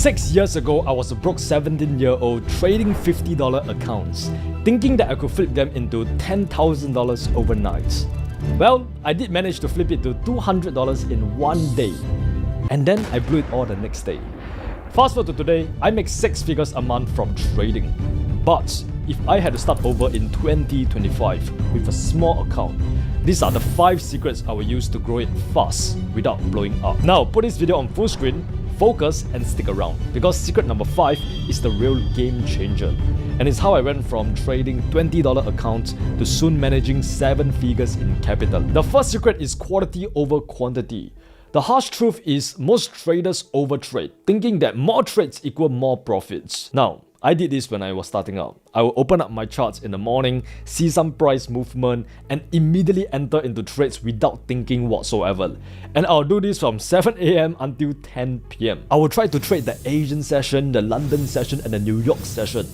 6 years ago, I was a broke 17-year-old trading $50 accounts, thinking that I could flip them into $10,000 overnight. Well, I did manage to flip it to $200 in one day. And then I blew it all the next day. Fast forward to today, I make 6 figures a month from trading. But if I had to start over in 2025 with a small account, these are the 5 secrets I will use to grow it fast without blowing up. Now, put this video on full screen, focus and stick around, because secret number 5 is the real game changer. And it's how I went from trading $20 accounts to soon managing 7 figures in capital. The first secret is quality over quantity. The harsh truth is most traders overtrade, thinking that more trades equal more profits. Now, I did this when I was starting out. I will open up my charts in the morning, see some price movement, and immediately enter into trades without thinking whatsoever. And I'll do this from 7 AM until 10 PM. I will try to trade the Asian session, the London session, and the New York session.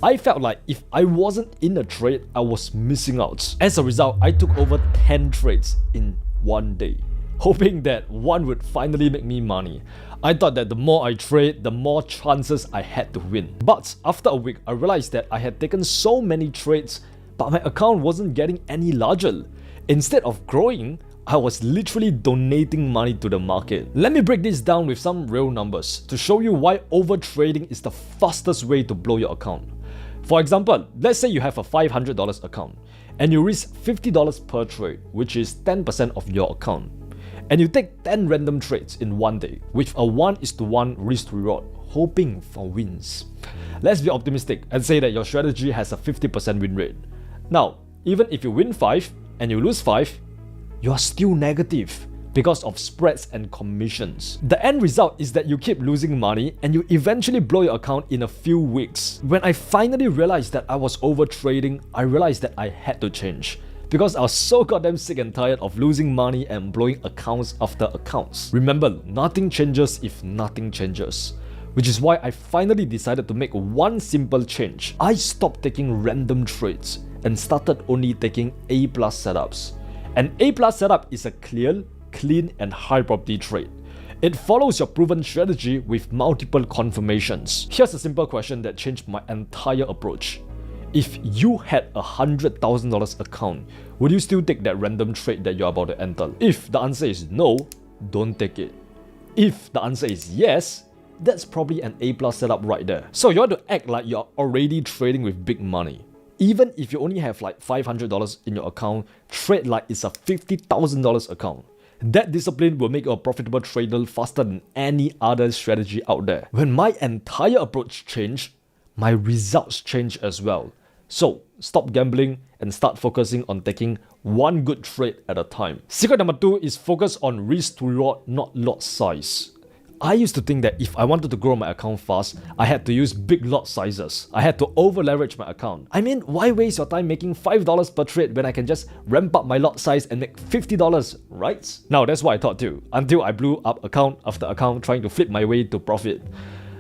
I felt like if I wasn't in a trade, I was missing out. As a result, I took over 10 trades in one day, hoping that one would finally make me money. I thought that the more I trade, the more chances I had to win. But after a week, I realized that I had taken so many trades, but my account wasn't getting any larger. Instead of growing, I was literally donating money to the market. Let me break this down with some real numbers to show you why overtrading is the fastest way to blow your account. For example, let's say you have a $500 account and you risk $50 per trade, which is 10% of your account. And you take 10 random trades in one day with a 1:1 risk to reward, hoping for wins. Let's be optimistic and say that your strategy has a 50% win rate. Now, even if you win 5 and you lose 5, you are still negative because of spreads and commissions. The end result is that you keep losing money and you eventually blow your account in a few weeks. When I finally realized that I was overtrading, I realized that I had to change, because I was so goddamn sick and tired of losing money and blowing accounts after accounts. Remember, nothing changes if nothing changes. Which is why I finally decided to make one simple change. I stopped taking random trades and started only taking A+ setups. An A+ setup is a clear, clean and high probability trade. It follows your proven strategy with multiple confirmations. Here's a simple question that changed my entire approach. If you had a $100,000 account, would you still take that random trade that you're about to enter? If the answer is no, don't take it. If the answer is yes, that's probably an A+ setup right there. So you want to act like you're already trading with big money. Even if you only have like $500 in your account, trade like it's a $50,000 account. That discipline will make you a profitable trader faster than any other strategy out there. When my entire approach changed, my results changed as well. So, stop gambling and start focusing on taking one good trade at a time. Secret number 2 is focus on risk to reward, not lot size. I used to think that if I wanted to grow my account fast, I had to use big lot sizes. I had to over leverage my account. I mean, why waste your time making $5 per trade when I can just ramp up my lot size and make $50, right? Now, that's what I thought too, until I blew up account after account trying to flip my way to profit.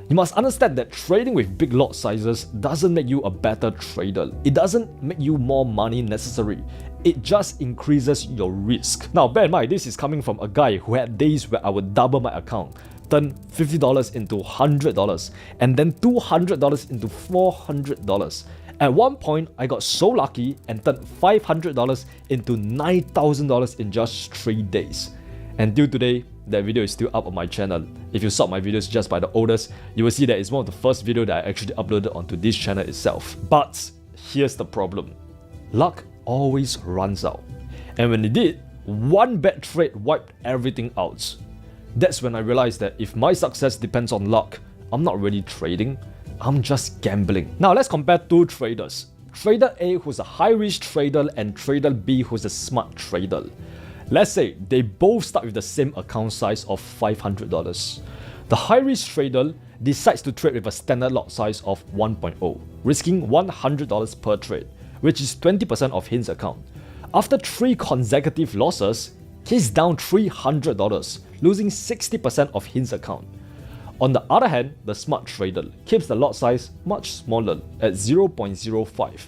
You must understand that trading with big lot sizes doesn't make you a better trader. It doesn't make you more money necessary. It just increases your risk. Now, bear in mind, this is coming from a guy who had days where I would double my account, turn $50 into $100, and then $200 into $400. At one point, I got so lucky and turned $500 into $9,000 in just 3 days. Until today, that video is still up on my channel. If you sort my videos just by the oldest, you will see that it's one of the first videos that I actually uploaded onto this channel itself. But here's the problem. Luck always runs out. And when it did, one bad trade wiped everything out. That's when I realized that if my success depends on luck, I'm not really trading, I'm just gambling. Now let's compare 2 traders. Trader A, who's a high-risk trader, and Trader B, who's a smart trader. Let's say they both start with the same account size of $500. The high-risk trader decides to trade with a standard lot size of 1.0, risking $100 per trade, which is 20% of his account. After 3 consecutive losses, he's down $300, losing 60% of his account. On the other hand, the smart trader keeps the lot size much smaller at 0.05,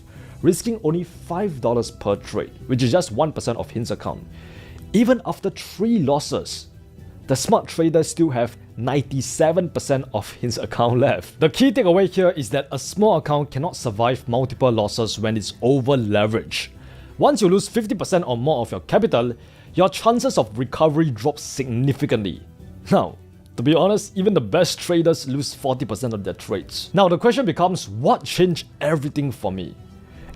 risking only $5 per trade, which is just 1% of his account. Even after 3 losses, the smart traders still have 97% of his account left. The key takeaway here is that a small account cannot survive multiple losses when it's over leveraged. Once you lose 50% or more of your capital, your chances of recovery drop significantly. Now, to be honest, even the best traders lose 40% of their trades. Now the question becomes, what changed everything for me?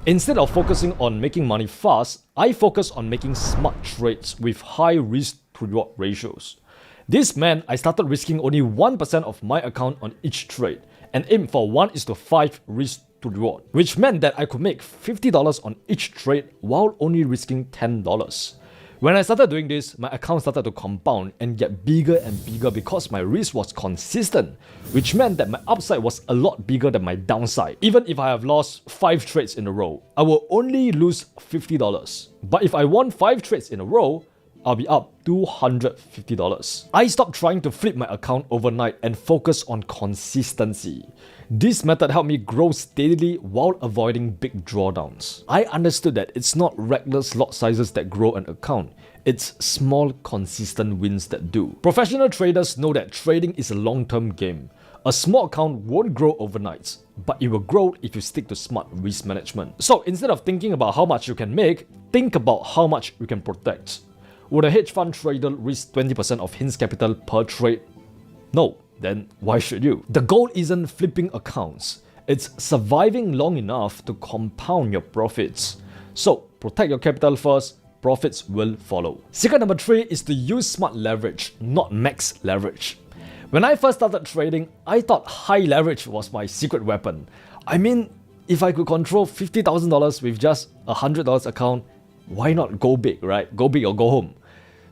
Instead of focusing on making money fast, I focus on making smart trades with high risk to reward ratios. This meant I started risking only 1% of my account on each trade and aimed for 1:5 risk to reward, which meant that I could make $50 on each trade while only risking $10. When I started doing this, my account started to compound and get bigger and bigger because my risk was consistent, which meant that my upside was a lot bigger than my downside. Even if I have lost 5 trades in a row, I will only lose $50. But if I won 5 trades in a row, I'll be up $250. I stopped trying to flip my account overnight and focus on consistency. This method helped me grow steadily while avoiding big drawdowns. I understood that it's not reckless lot sizes that grow an account, it's small consistent wins that do. Professional traders know that trading is a long-term game. A small account won't grow overnight, but it will grow if you stick to smart risk management. So instead of thinking about how much you can make, think about how much you can protect. Would a hedge fund trader risk 20% of his capital per trade? No. Then why should you? The goal isn't flipping accounts, it's surviving long enough to compound your profits. So protect your capital first, profits will follow. Secret number 3 is to use smart leverage, not max leverage. When I first started trading, I thought high leverage was my secret weapon. I mean, if I could control $50,000 with just a $100 account, why not go big, right? Go big or go home.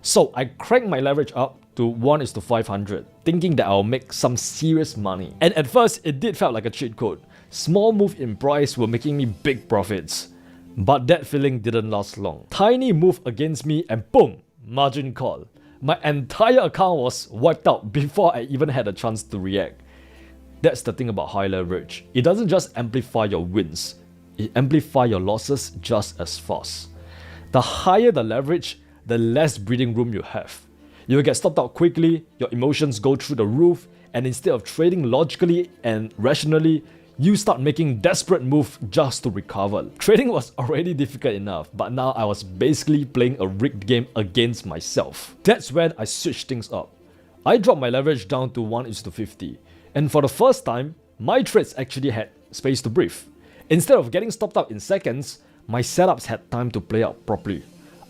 So I cranked my leverage up to 1:500, thinking that I'll make some serious money. And at first, it did feel like a cheat code. Small move in price were making me big profits. But that feeling didn't last long. Tiny move against me and boom, margin call. My entire account was wiped out before I even had a chance to react. That's the thing about high leverage. It doesn't just amplify your wins, it amplifies your losses just as fast. The higher the leverage, the less breathing room you have. You will get stopped out quickly, your emotions go through the roof, and instead of trading logically and rationally, you start making desperate moves just to recover. Trading was already difficult enough, but now I was basically playing a rigged game against myself. That's when I switched things up. I dropped my leverage down to 1:50, and for the first time, my trades actually had space to breathe. Instead of getting stopped out in seconds, my setups had time to play out properly.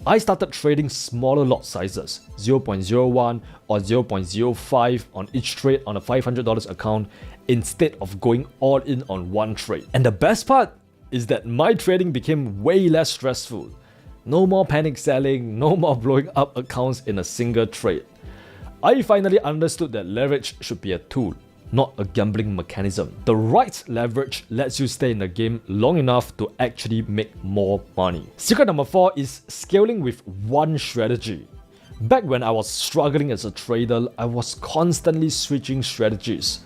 I started trading smaller lot sizes, 0.01 or 0.05 on each trade on a $500 account instead of going all in on one trade. And the best part is that my trading became way less stressful. No more panic selling, no more blowing up accounts in a single trade. I finally understood that leverage should be a tool, not a gambling mechanism. The right leverage lets you stay in the game long enough to actually make more money. Secret number 4 is scaling with one strategy. Back when I was struggling as a trader, I was constantly switching strategies.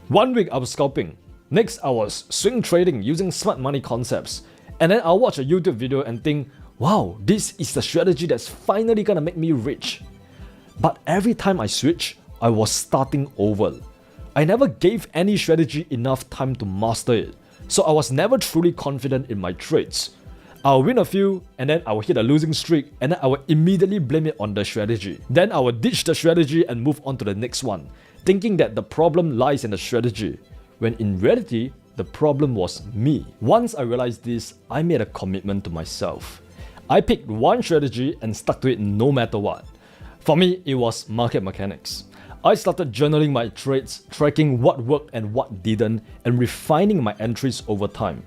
One week I was scalping, next I was swing trading using smart money concepts, and then I'll watch a YouTube video and think, wow, this is the strategy that's finally gonna make me rich. But every time I switch, I was starting over. I never gave any strategy enough time to master it, so I was never truly confident in my trades. I'll win a few, and then I will hit a losing streak, and then I will immediately blame it on the strategy. Then I will ditch the strategy and move on to the next one, thinking that the problem lies in the strategy, when in reality, the problem was me. Once I realized this, I made a commitment to myself. I picked one strategy and stuck to it no matter what. For me, it was market mechanics. I started journaling my trades, tracking what worked and what didn't, and refining my entries over time.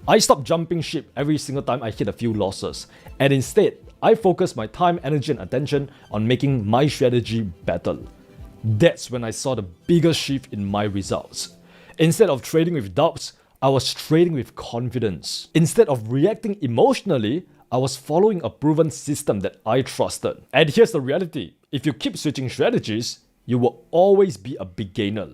I stopped jumping ship every single time I hit a few losses, and instead, I focused my time, energy, and attention on making my strategy better. That's when I saw the biggest shift in my results. Instead of trading with doubts, I was trading with confidence. Instead of reacting emotionally, I was following a proven system that I trusted. And here's the reality. If you keep switching strategies, you will always be a beginner.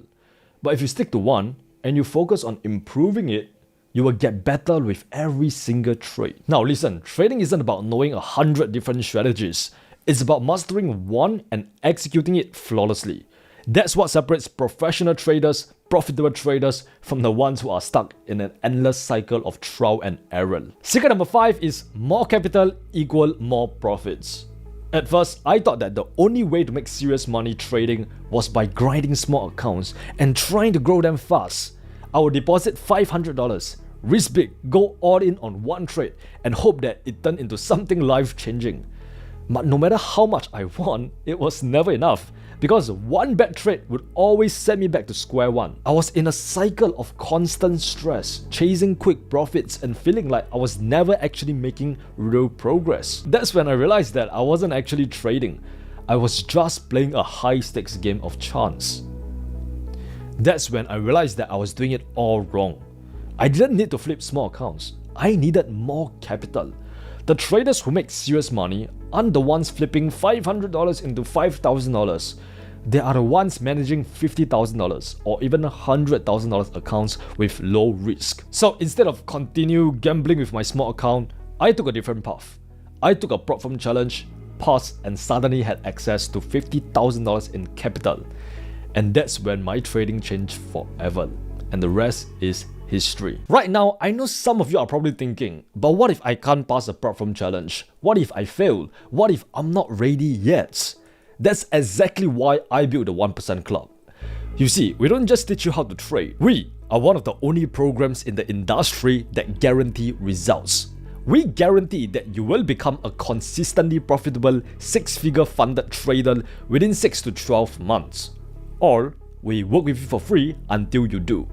But if you stick to one and you focus on improving it, you will get better with every single trade. Now listen, trading isn't about knowing 100 different strategies. It's about mastering one and executing it flawlessly. That's what separates professional traders, profitable traders, from the ones who are stuck in an endless cycle of trial and error. Secret number 5 is more capital equal more profits. At first, I thought that the only way to make serious money trading was by grinding small accounts and trying to grow them fast. I would deposit $500, risk big, go all in on one trade, and hope that it turned into something life-changing. But no matter how much I won, it was never enough, because one bad trade would always send me back to square one. I was in a cycle of constant stress, chasing quick profits and feeling like I was never actually making real progress. That's when I realized that I wasn't actually trading. I was just playing a high-stakes game of chance. That's when I realized that I was doing it all wrong. I didn't need to flip small accounts. I needed more capital. The traders who make serious money aren't the ones flipping $500 into $5,000. They are the ones managing $50,000 or even $100,000 accounts with low risk. So instead of continue gambling with my small account, I took a different path. I took a prop firm challenge, passed, and suddenly had access to $50,000 in capital. And that's when my trading changed forever. And the rest is history. Right now, I know some of you are probably thinking, but what if I can't pass a prop firm challenge? What if I fail? What if I'm not ready yet? That's exactly why I built the 1% Club. You see, we don't just teach you how to trade. We are one of the only programs in the industry that guarantee results. We guarantee that you will become a consistently profitable 6-figure funded trader within 6 to 12 months. Or we work with you for free until you do.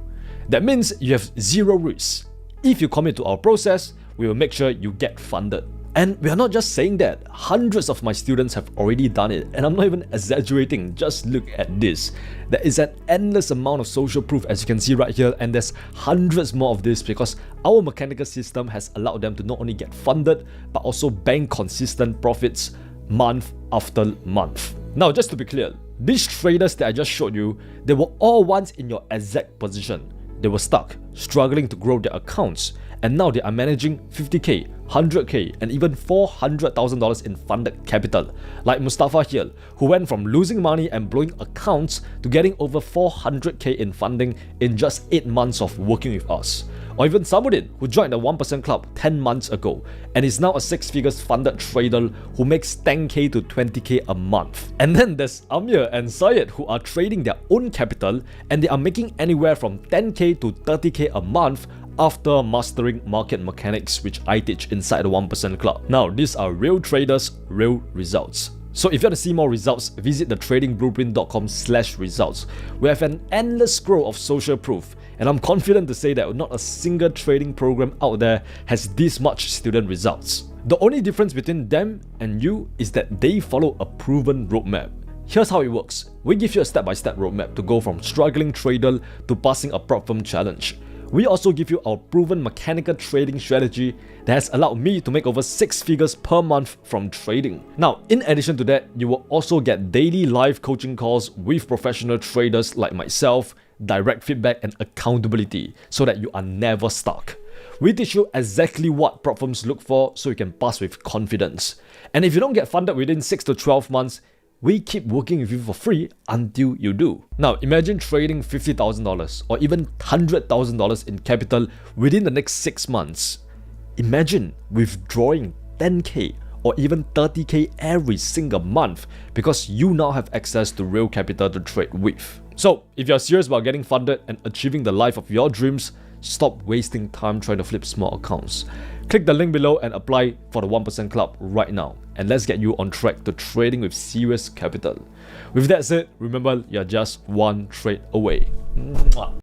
That means you have zero risk. If you commit to our process, we will make sure you get funded. And we are not just saying that. Hundreds of my students have already done it, and I'm not even exaggerating. Just look at this. There is an endless amount of social proof, as you can see right here, and there's hundreds more of this because our mechanical system has allowed them to not only get funded, but also bank consistent profits month after month. Now, just to be clear, these traders that I just showed you, they were all once in your exact position. They were stuck, struggling to grow their accounts, and now they are managing 50k, 100k, and even $400,000 in funded capital, like Mustafa here, who went from losing money and blowing accounts to getting over 400k in funding in just 8 months of working with us. Or even Samudin, who joined the 1% Club 10 months ago and is now a 6-figures funded trader who makes 10k to 20k a month. And then there's Amir and Syed, who are trading their own capital and they are making anywhere from 10k to 30k a month after mastering market mechanics, which I teach inside the 1% Club. Now, these are real traders, real results. So if you want to see more results, visit thetradingblueprint.com/results. We have an endless scroll of social proof, and I'm confident to say that not a single trading program out there has this much student results. The only difference between them and you is that they follow a proven roadmap. Here's how it works. We give you a step-by-step roadmap to go from struggling trader to passing a prop firm challenge. We also give you our proven mechanical trading strategy that has allowed me to make over 6 figures per month from trading. Now, in addition to that, you will also get daily live coaching calls with professional traders like myself, direct feedback and accountability so that you are never stuck. We teach you exactly what prop firms look for so you can pass with confidence. And if you don't get funded within 6 to 12 months, we keep working with you for free until you do. Now, imagine trading $50,000 or even $100,000 in capital within the next 6 months. Imagine withdrawing 10k or even 30k every single month because you now have access to real capital to trade with. So, if you're serious about getting funded and achieving the life of your dreams, stop wasting time trying to flip small accounts. Click the link below and apply for the 1% Club right now. And let's get you on track to trading with serious capital. With that said, remember, you're just one trade away. Mwah.